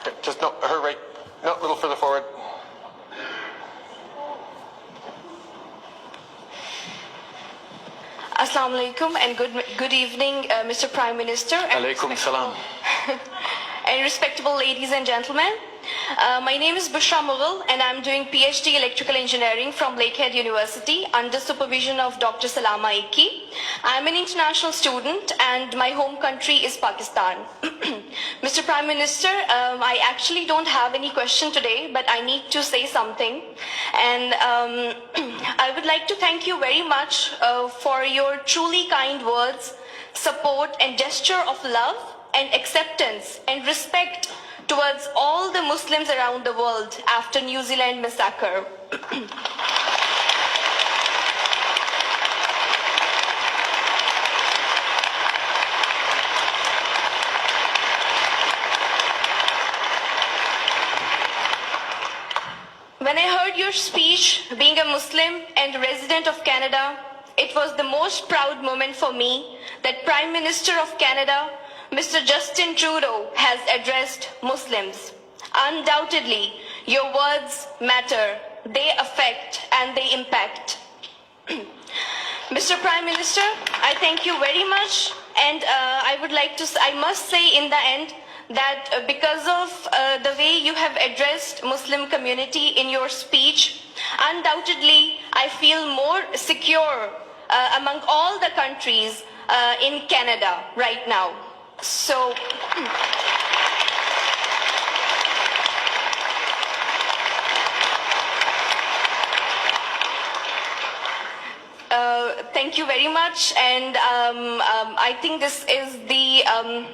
Okay, just no, her right, no, a little further forward. Assalamu alaikum and good evening, Mr. Prime Minister. Alaikum salam. And respectable ladies and gentlemen. My name is Bushra Mughal and I'm doing PhD Electrical Engineering from Lakehead University under supervision of Dr. Salama Iki. I'm an international student and my home country is Pakistan. Mr. Prime Minister, I actually don't have any question today, but I need to say something. And I would like to thank you very much for your truly kind words, support and gesture of love and acceptance and respect towards all the Muslims around the world after New Zealand massacre. When I heard your speech, being a Muslim and a resident of Canada, it was the most proud moment for me that Prime Minister of Canada, Mr. Justin Trudeau, has addressed Muslims. Undoubtedly, your words matter, they affect and they impact. Mr. Prime Minister, I thank you very much, and I must say in the end that because of the way you have addressed Muslim community in your speech, undoubtedly I feel more secure among all the countries in Canada right now. So, thank you very much, and I think this is the,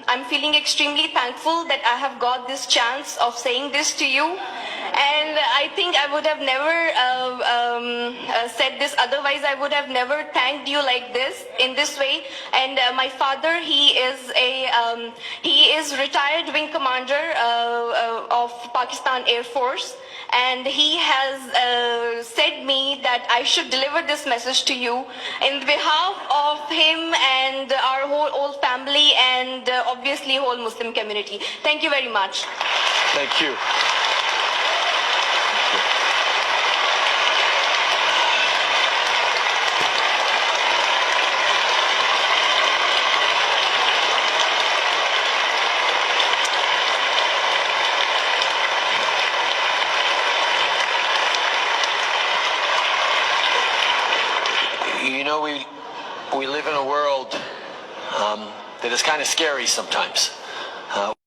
I'm feeling extremely thankful that I have got this chance of saying this to you. And I think I would have never said this, otherwise I would have never thanked you like this, in this way. And my father, he is retired wing commander of Pakistan Air Force, and he has said me that I should deliver this message to you in behalf of him and our whole family and obviously whole Muslim community. Thank you very much. Thank you. You know, we live in a world that is kind of scary sometimes.